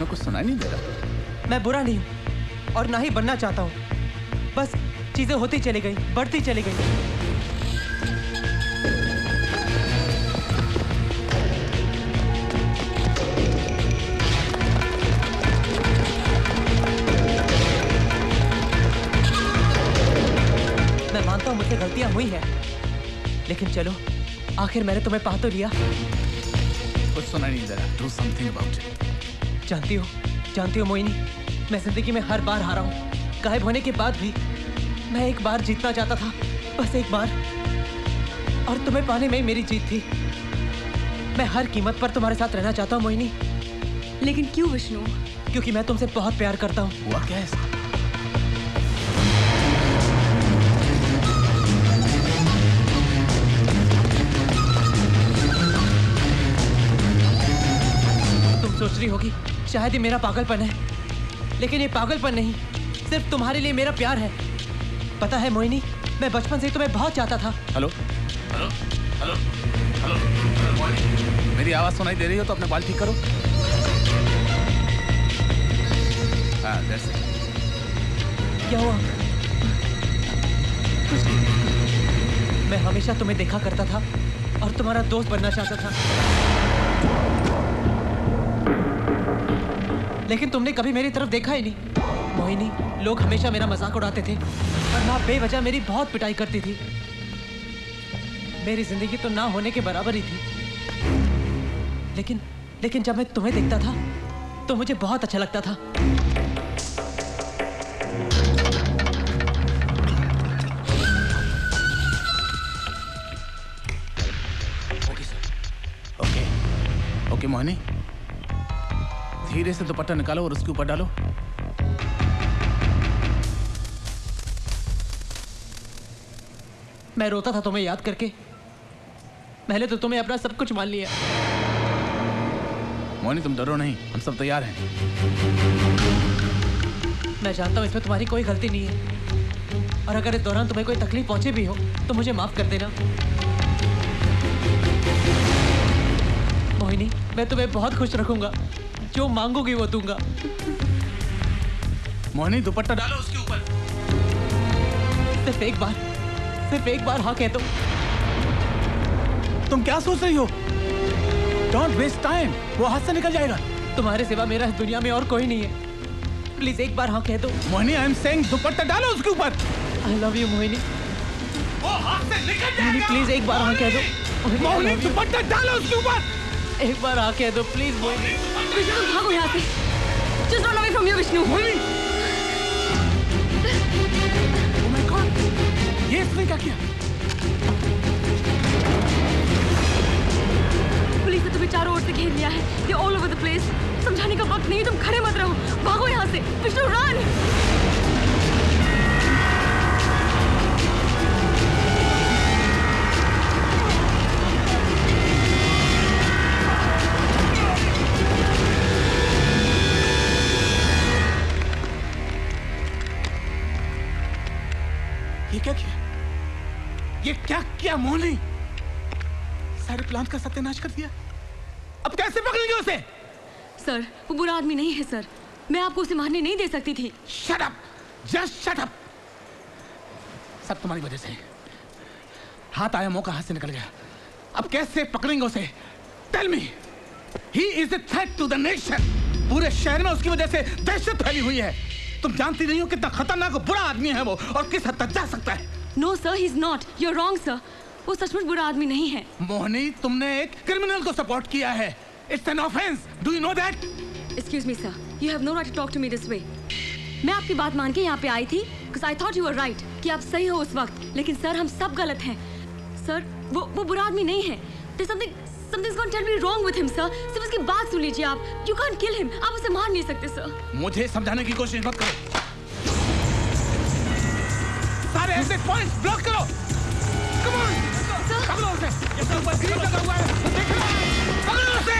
कुछ सुनाई नहीं दे रहा। मैं बुरा नहीं हूँ और ना ही बनना चाहता हूँ, बस चीजें होती चली गई, बढ़ती चली गई। मैं मानता हूँ मुझसे गलतियां हुई हैं, लेकिन चलो आखिर मैंने तुम्हें पा तो लिया। कुछ सुनाई नहीं दे रहा। Do something about it। जानती हो मोहिनी, मैं जिंदगी में हर बार हारा हूँ। गायब होने के बाद भी मैं एक बार जीतना चाहता था, बस एक बार, और तुम्हें पाने में ही मेरी जीत थी। मैं हर कीमत पर तुम्हारे साथ रहना चाहता हूँ मोहिनी। लेकिन क्यों विष्णु? क्योंकि मैं तुमसे बहुत प्यार करता हूँ। हुआ क्या है इसका? तुम सोच रही होगी शायद ये मेरा पागलपन है, लेकिन ये पागलपन नहीं, सिर्फ तुम्हारे लिए मेरा प्यार है। पता है मोहिनी, मैं बचपन से ही तुम्हें बहुत चाहता था। हेलो हेलो हेलो हेलो, मेरी आवाज सुनाई दे रही हो तो अपने बाल ठीक करो। हाँ, that's it। क्या हुआ? कुछ नहीं। मैं हमेशा तुम्हें देखा करता था और तुम्हारा दोस्त बनना चाहता था, लेकिन तुमने कभी मेरी तरफ देखा ही नहीं। मोहिनी, लोग हमेशा मेरा मजाक उड़ाते थे और माँ बेवजह मेरी बहुत पिटाई करती थी। मेरी जिंदगी तो ना होने के बराबर ही थी, लेकिन जब मैं तुम्हें देखता था तो मुझे बहुत अच्छा लगता था। ओके मोहिनी, धीरे से दुपट्टा निकालो और उसके ऊपर डालो। मैं रोता था तुम्हें याद करके। मैंने तो तुम्हें अपना सब कुछ मान लिया। मोहिनी तुम डरो नहीं, हम सब तैयार हैं। मैं जानता हूँ इसमें तुम्हारी कोई गलती नहीं है, और अगर इस दौरान तुम्हें कोई तकलीफ पहुंचे भी हो तो मुझे माफ कर देना। मोहिनी, मैं तुम्हें बहुत खुश रखूंगा, जो मांगोगी वो दूंगा। मोहिनी दुपट्टा डालो उसके ऊपर। सिर्फ एक बार हाँ कह दो। तुम क्या सोच रही हो? Don't waste time, वो हाथ से निकल जाएगा। तुम्हारे सिवा मेरा इस दुनिया में और कोई नहीं है। प्लीज एक बार हाँ कह दो। मोहिनी, I am saying दुपट्टा डालो उसके ऊपर। I love you Mohini. वो हाथ से निकल जाएगा। मोहिनी प्लीज एक बार हाँ कह दो। मोहिनी दुपट्टा डालो उसके ऊपर। एक बार हाँ कह दो प्लीज मोहिनी। विष्णु भागो यहाँ से। Just run away from here Vishnu. Oh my God, ये इसने क्या किया? पुलिस ने तुम्हें चारों ओर से घेर लिया है। They're all over the place। समझाने का वक्त नहीं, तुम खड़े मत रहो, भागो यहाँ से। विष्णु रन। ये क्या किया? ये क्या किया मोहिनी? सारे प्लान का सत्यानाश कर दिया। अब कैसे पकड़ेंगे उसे? सर, वो बुरा आदमी नहीं है सर। मैं आपको उसे मारने नहीं दे सकती थी। Shut up! Just shut up! सब तुम्हारी वजह से। हाथ आया, मौका हाथ से निकल गया। अब कैसे पकड़ेंगे उसे? Tell me! He is a threat to the nation. पूरे शहर में उसकी वजह से दहशत फैली हुई है। तुम जानती नहीं हो कितना खतरनाक और बुरा आदमी है वो, और किस हद तक जा सकता है। No sir, he's not. You're wrong sir. वो सचमुच बुरा आदमी नहीं है। मोहिनी, तुमने एक क्रिमिनल को सपोर्ट किया है। It's an offense. Do you know that? Excuse me sir. You have no right to talk to me this way. मैं आपकी बात मान के यहाँ पे आई थी because I thought you were right कि आप सही हो उस वक्त, लेकिन सर हम सब गलत हैं। सर वो बुरा आदमी नहीं है। There's something's going terribly wrong with him sir. सिर्फ उसकी बात सुन लीजिए आप। You can't kill him. आप उसे मार नहीं सकते सर। मुझे समझाने की कोशिश मत करो। सारे एग्जिट पॉइंट्स ब्लॉक करो। Come on! पकड़ो उसे। इसके ऊपर ग्रिल लगा हुआ है। देखो, पकड़ो उसे।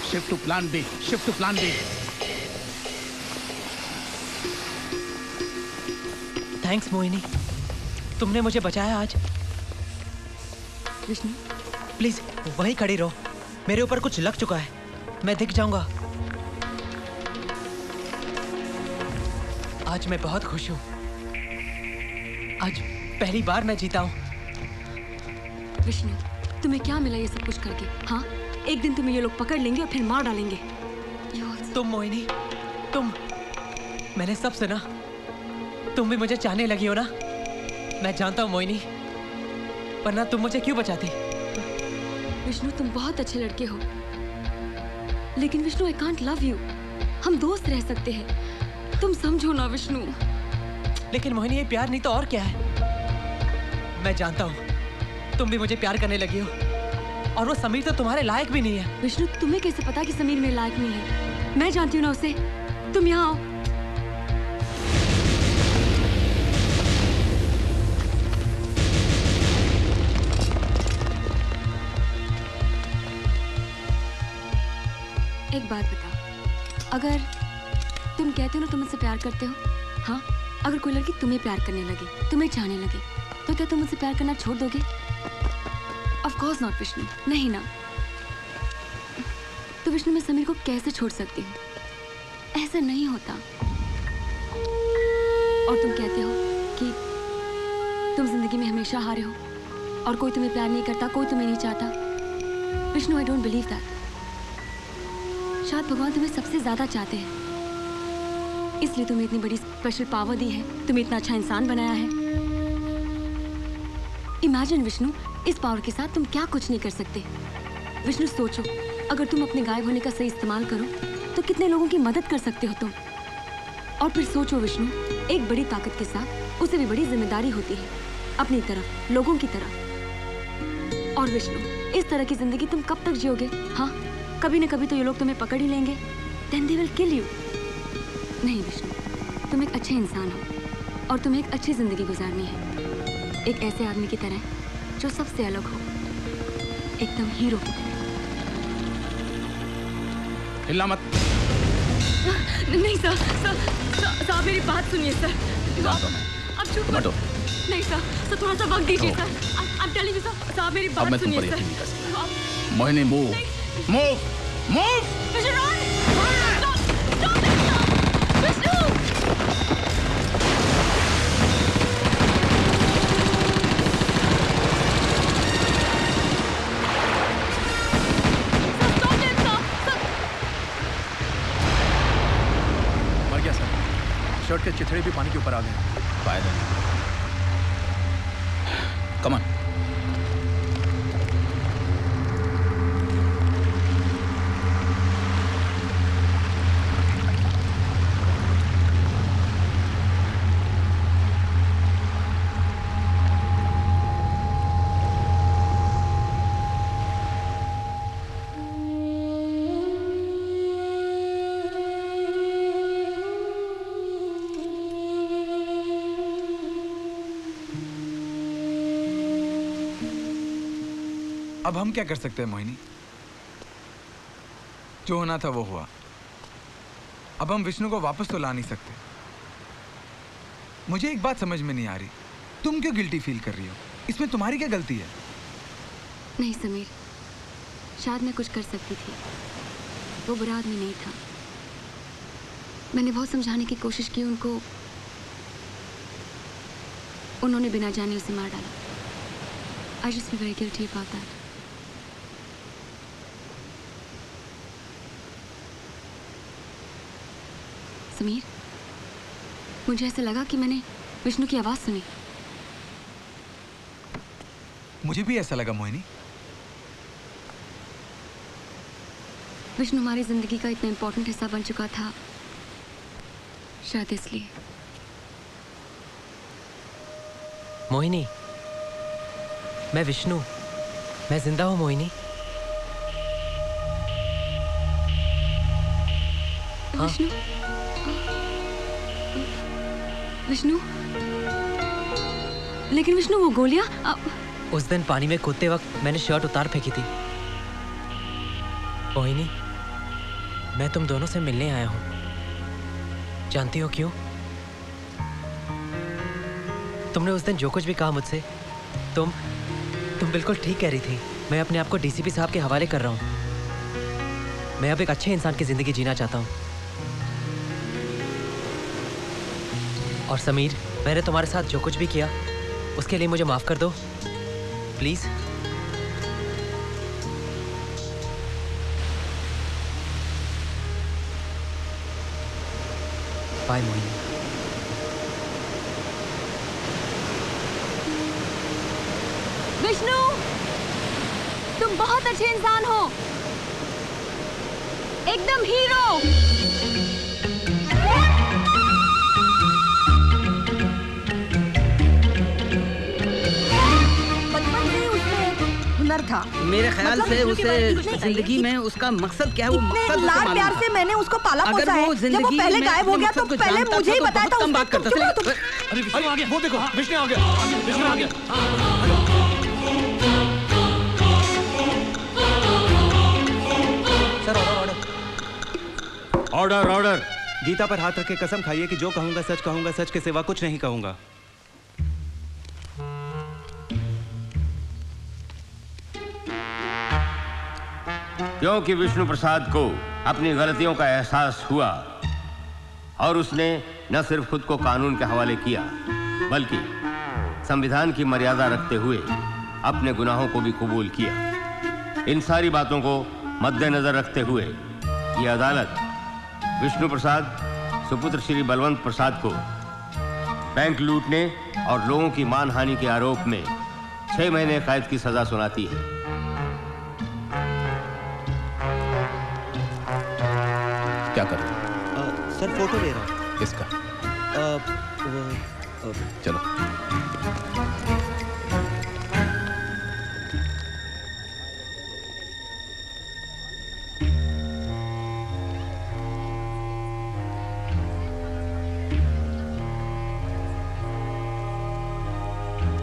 Shift to plan B. Shift to plan B. Thanks Mohini, तुमने मुझे बचाया आज। विष्णु प्लीज वहीं खड़ी रहो, मेरे ऊपर कुछ लग चुका है, मैं दिख जाऊंगा। आज मैं बहुत खुश हूँ, आज पहली बार मैं जीता हूँ। विष्णु, तुम्हें क्या मिला ये सब कुछ करके? हाँ, एक दिन तुम्हें ये लोग पकड़ लेंगे और फिर मार डालेंगे। तुम मोहिनी, तुम, मैंने सब सुना, तुम भी मुझे चाहने लगी हो ना? मैं जानता हूँ मोहिनी, वरना तुम मुझे क्यों बचाती? विष्णु, तुम बहुत अच्छे लड़के हो, लेकिन Vishnu I can't love you. हम दोस्त रह सकते हैं, तुम समझो ना विष्णु। लेकिन मोहिनी, ये प्यार नहीं तो और क्या है? मैं जानता हूँ तुम भी मुझे प्यार करने लगी हो, और वो समीर तो तुम्हारे लायक भी नहीं है। विष्णु, तुम्हें कैसे पता कि समीर मेरे लायक नहीं है? मैं जानती हूँ ना उसे। तुम यहाँ आओ। एक बात बताओ, अगर तुम कहते हो ना तुम मुझसे प्यार करते हो, हाँ, अगर कोई लड़की तुम्हें प्यार करने लगे, तुम्हें चाहने लगे, तो क्या तुम मुझसे प्यार करना छोड़ दोगे? ऑफ कोर्स नॉट विष्णु, नहीं ना। तो विष्णु, मैं समीर को कैसे छोड़ सकती हूँ? ऐसा नहीं होता। और तुम कहते हो कि तुम जिंदगी में हमेशा हारे हो और कोई तुम्हें प्यार नहीं करता, कोई तुम्हें नहीं चाहता। Vishnu, I don't believe that. शायद भगवान तुम्हें सबसे ज्यादा चाहते हैं, इसलिए तुम्हें इतनी बड़ी स्पेशल पावर दी है, तुम्हें इतना अच्छा इंसान बनाया है। इमेजिन विष्णु, इस पावर के साथ तुम क्या कुछ नहीं कर सकते। विष्णु, सोचो, अगर तुम अपने गायब होने का सही इस्तेमाल करो तो कितने लोगों की मदद कर सकते हो तुम। और फिर सोचो विष्णु, एक बड़ी ताकत के साथ उसे भी बड़ी जिम्मेदारी होती है, अपनी तरफ, लोगों की तरफ। और विष्णु, इस तरह की जिंदगी तुम कब तक जियोगे? हाँ, कभी न कभी तो ये लोग तुम्हें पकड़ ही लेंगे, then they will kill you. नहीं विष्णु, तुम एक अच्छे इंसान हो और तुम्हें एक अच्छी जिंदगी गुजारनी है, एक ऐसे आदमी की तरह जो सबसे अलग हो, एकदम हीरो। हिलना मत। नहीं सर, सर मेरी बात सुनिए सर। अब चुप मत। नहीं सर, थोड़ा सा वक्त दीजिए sir. I'm telling you sir, मेरी बात सुनिए sir. Mohini, move move move. मर गया सर, शर्ट के चिथड़े भी पानी के ऊपर आ गए। फायदा नहीं। Come on. अब हम क्या कर सकते हैं मोहिनी? जो होना था वो हुआ। अब हम विष्णु को वापस तो ला नहीं सकते। मुझे एक बात समझ में नहीं आ रही, तुम क्यों गिल्टी फील कर रही हो? इसमें तुम्हारी क्या गलती है? नहीं समीर, शायद मैं कुछ कर सकती थी, वो बुरा आदमी नहीं था। मैंने बहुत समझाने की कोशिश की उनको, उन्होंने बिना जाने उसे मार डाला। I just feel very guilty about that. Sameer, मुझे ऐसा लगा कि मैंने विष्णु की आवाज सुनी। मुझे भी ऐसा लगा मोहिनी। विष्णु हमारी जिंदगी का इतना इम्पोर्टेंट हिस्सा बन चुका था, शायद इसलिए। मोहिनी, मैं विष्णु, मैं जिंदा हूँ मोहिनी। विष्णु, विष्णु, लेकिन विष्णु वो गोलियां उस दिन पानी में कूदते वक्त मैंने शर्ट उतार फेंकी थी। मोहिनी, मैं तुम दोनों से मिलने आया हूँ। जानती हो क्यों? तुमने उस दिन जो कुछ भी कहा मुझसे, तुम बिल्कुल ठीक कह रही थी। मैं अपने आप को डीसीपी साहब के हवाले कर रहा हूँ। मैं अब एक अच्छे इंसान की जिंदगी जीना चाहता हूँ। और समीर, मैंने तुम्हारे साथ जो कुछ भी किया उसके लिए मुझे माफ कर दो प्लीज। बाय मोहिनी। विष्णु, तुम बहुत अच्छे इंसान हो, एकदम हीरो। था। मेरे ख्याल से उसे जिंदगी में उसका मकसद क्या है, वो मकसद लाड प्यार से मैंने उसको पाला पोसा है। जब वो पहले गायब हो गया तो पहले मुझे ही बताया था। बात करता था। अरे विष्णु आ गया, वो देखो, विष्णु आ गया, विष्णु आ गया। Sir order. Order order. Gita पर हाथ रख के कसम खाइए कि जो कहूंगा, सच के सिवा कुछ नहीं कहूंगा। क्योंकि विष्णु प्रसाद को अपनी गलतियों का एहसास हुआ और उसने न सिर्फ खुद को कानून के हवाले किया, बल्कि संविधान की मर्यादा रखते हुए अपने गुनाहों को भी कबूल किया। इन सारी बातों को मद्देनजर रखते हुए ये अदालत विष्णु प्रसाद सुपुत्र श्री बलवंत प्रसाद को बैंक लूटने और लोगों की मानहानि के आरोप में 6 महीने कैद की सजा सुनाती है। क्या कर रहे सर फोटो ले रहा हूँ। इसका चलो।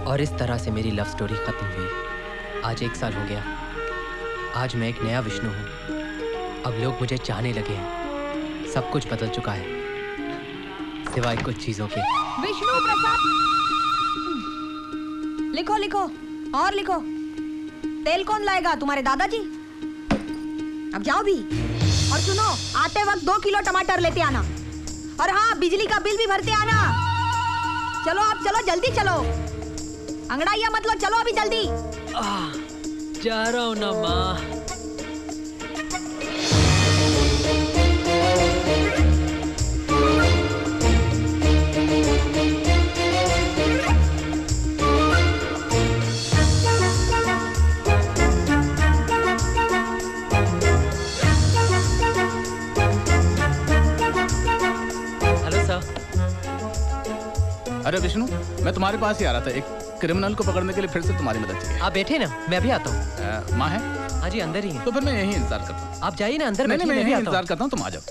और इस तरह से मेरी लव स्टोरी खत्म हुई। आज 1 साल हो गया। आज मैं एक नया विष्णु हूँ। अब लोग मुझे चाहने लगे हैं। सब कुछ बदल चुका है सिवाय कुछ चीजों के। विष्णु प्रसाद, लिखो लिखो और लिखो। तेल कौन लाएगा? तुम्हारे दादाजी। अब जाओ भी। और सुनो, आते वक्त 2 किलो टमाटर लेते आना। और हाँ, बिजली का बिल भी भरते आना। चलो आप, चलो जल्दी चलो। अंगड़ाइया मत लो, चलो अभी जल्दी। जा रहा हूँ ना माँ। अरे विष्णु, मैं तुम्हारे पास ही आ रहा था। एक क्रिमिनल को पकड़ने के लिए फिर से तुम्हारी मदद चाहिए। आप बैठे ना, मैं अभी आता हूँ। माँ है? हाँ जी, अंदर ही है। तो फिर मैं यहीं इंतजार करता हूँ। आप जाइए ना अंदर। मैं यहीं इंतजार करता हूँ, तुम आ जाओ।